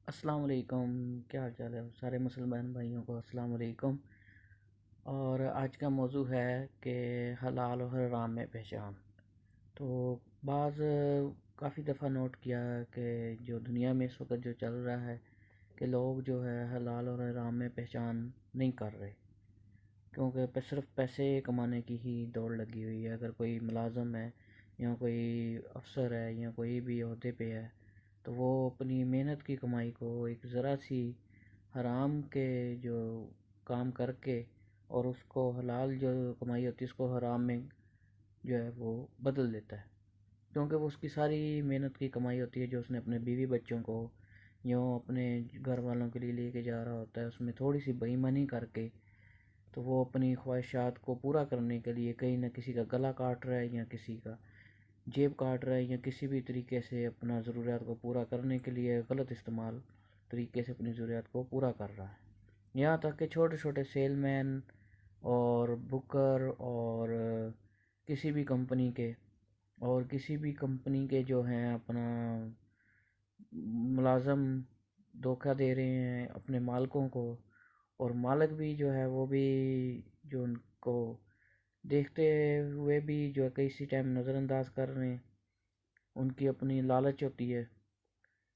السلام علیکم، کیا حال چال ہے سارے مسلمان بھائیوں کو؟ السلام علیکم۔ اور آج کا موضوع ہے کہ حلال و حرام میں پہچان۔ تو بعض کافی دفعہ نوٹ کیا کہ جو دنیا میں اس وقت جو چل رہا ہے کہ لوگ جو ہے حلال اور حرام میں پہچان نہیں کر رہے، کیونکہ صرف پیسے کمانے کی ہی دوڑ لگی ہوئی ہے۔ اگر کوئی ملازم ہے یا کوئی افسر ہے یا کوئی بھی عہدے پہ ہے تو وہ اپنی محنت کی کمائی کو ایک ذرا سی حرام کے جو کام کر کے اور اس کو حلال جو کمائی ہوتی ہے اس کو حرام میں جو ہے وہ بدل دیتا ہے، کیونکہ وہ اس کی ساری محنت کی کمائی ہوتی ہے جو اس نے اپنے بیوی بچوں کو یا اپنے گھر والوں کے لیے لے کے جا رہا ہوتا ہے، اس میں تھوڑی سی بے ایمانی کر کے تو وہ اپنی خواہشات کو پورا کرنے کے لیے کہیں نہ کسی کا گلا کاٹ رہا ہے یا کسی کا جیب کاٹ رہا ہے یا کسی بھی طریقے سے اپنا ضروریات کو پورا کرنے کے لیے غلط استعمال طریقے سے اپنی ضروریات کو پورا کر رہا ہے۔ یہاں تک کہ چھوٹے چھوٹے سیل مین اور بکر اور کسی بھی کمپنی کے جو ہیں اپنا ملازم دھوکہ دے رہے ہیں اپنے مالکوں کو، اور مالک بھی جو ہے وہ بھی جو ان کو دیکھتے ہوئے بھی جو ہے کسی ٹائم نظر انداز کر رہے ہیں۔ ان کی اپنی لالچ ہوتی ہے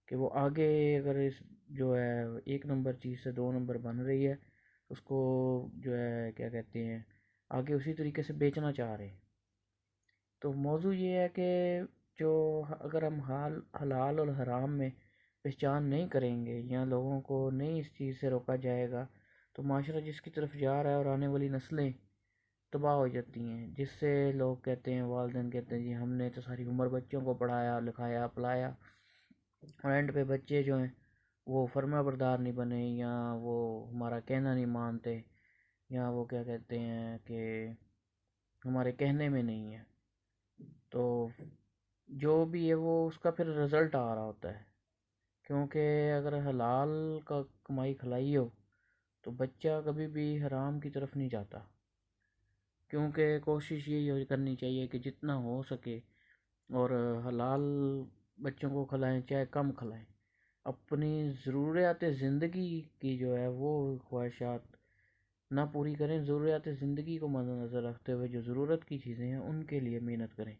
کہ وہ آگے اگر اس جو ہے ایک نمبر چیز سے دو نمبر بن رہی ہے اس کو جو ہے کیا کہتے ہیں آگے اسی طریقے سے بیچنا چاہ رہے ہیں۔ تو موضوع یہ ہے کہ جو اگر ہم حلال اور حرام میں پہچان نہیں کریں گے یا لوگوں کو نہیں اس چیز سے روکا جائے گا تو معاشرہ جس کی طرف جا رہا ہے اور آنے والی نسلیں تباہ ہو جاتی ہیں، جس سے لوگ کہتے ہیں، والدین کہتے ہیں جی ہم نے تو ساری عمر بچوں کو پڑھایا لکھایا پلایا، اور اینڈ پہ بچے جو ہیں وہ فرما بردار نہیں بنے یا وہ ہمارا کہنا نہیں مانتے یا وہ کیا کہتے ہیں کہ ہمارے کہنے میں نہیں ہے، تو جو بھی ہے وہ اس کا پھر رزلٹ آ رہا ہوتا ہے۔ کیونکہ اگر حلال کا کمائی کھلائی ہو تو بچہ کبھی بھی حرام کی طرف نہیں جاتا، کیونکہ کوشش یہی کرنی چاہیے کہ جتنا ہو سکے اور حلال بچوں کو کھلائیں، چاہے کم کھلائیں، اپنی ضروریات زندگی کی جو ہے وہ خواہشات نہ پوری کریں، ضروریات زندگی کو مد نظر رکھتے ہوئے جو ضرورت کی چیزیں ہیں ان کے لیے محنت کریں،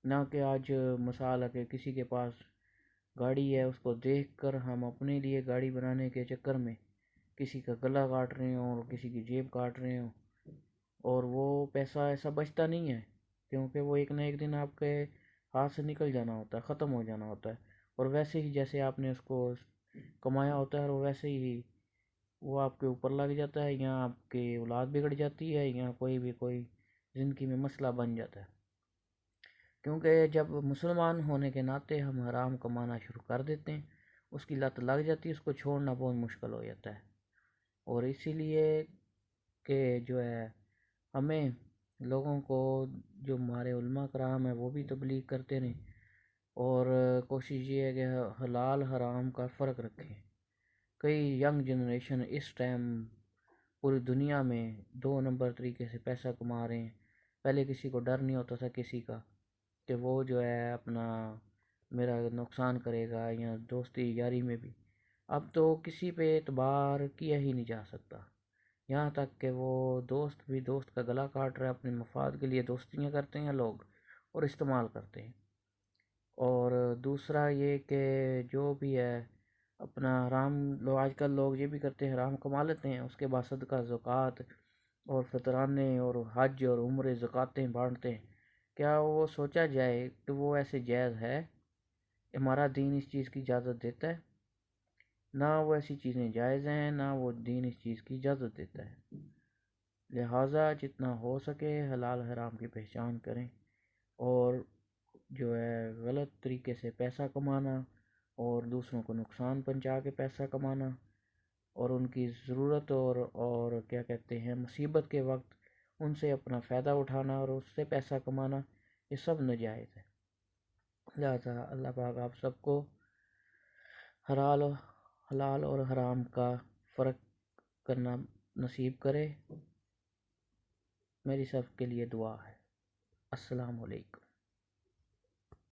نہ کہ آج مثال ہے کہ کسی کے پاس گاڑی ہے اس کو دیکھ کر ہم اپنے لیے گاڑی بنانے کے چکر میں کسی کا گلا کاٹ رہے ہوں اور کسی کی جیب کاٹ رہے ہوں، اور وہ پیسہ ایسا بچتا نہیں ہے، کیونکہ وہ ایک نہ ایک دن آپ کے ہاتھ سے نکل جانا ہوتا ہے، ختم ہو جانا ہوتا ہے، اور ویسے ہی جیسے آپ نے اس کو کمایا ہوتا ہے اور ویسے ہی وہ آپ کے اوپر لگ جاتا ہے، یا آپ کی اولاد بگڑ جاتی ہے یا کوئی زندگی میں مسئلہ بن جاتا ہے۔ کیونکہ جب مسلمان ہونے کے ناطے ہم حرام کمانا شروع کر دیتے ہیں اس کی لت لگ جاتی ہے، اس کو چھوڑنا بہت مشکل ہو جاتا ہے، اور اسی لیے کہ جو ہے ہمیں لوگوں کو جو ہمارے علماء کرام ہیں وہ بھی تبلیغ کرتے رہیں، اور کوشش یہ ہے کہ حلال حرام کا فرق رکھیں۔ کئی ینگ جنریشن اس ٹائم پوری دنیا میں دو نمبر طریقے سے پیسہ کما رہے ہیں۔ پہلے کسی کو ڈر نہیں ہوتا تھا کسی کا کہ وہ جو ہے اپنا میرا نقصان کرے گا، یا دوستی یاری میں بھی اب تو کسی پہ اعتبار کیا ہی نہیں جا سکتا، یہاں تک کہ وہ دوست بھی دوست کا گلا کاٹ رہا ہے، اپنے مفاد کے لیے دوستیاں کرتے ہیں لوگ اور استعمال کرتے ہیں۔ اور دوسرا یہ کہ جو بھی ہے اپنا حرام لوگ آج کل لوگ یہ بھی کرتے ہیں، حرام کما لیتے ہیں اس کے بعد صدقہ زکوٰۃ اور فطرانے اور حج اور عمرے زکوٰتیں بانٹتے ہیں۔ کیا وہ سوچا جائے کہ وہ ایسے جائز ہے؟ ہمارا دین اس چیز کی اجازت دیتا ہے؟ نہ وہ ایسی چیزیں جائز ہیں، نہ وہ دین اس چیز کی اجازت دیتا ہے۔ لہٰذا جتنا ہو سکے حلال حرام کی پہچان کریں، اور جو ہے غلط طریقے سے پیسہ کمانا اور دوسروں کو نقصان پہنچا کے پیسہ کمانا اور ان کی ضرورت اور کیا کہتے ہیں مصیبت کے وقت ان سے اپنا فائدہ اٹھانا اور اس سے پیسہ کمانا، یہ سب ناجائز ہے۔ لہٰذا اللہ پاک آپ سب کو حلال اور حرام کا فرق کرنا نصیب کرے۔ میری سب کے لیے دعا ہے۔ السلام علیکم۔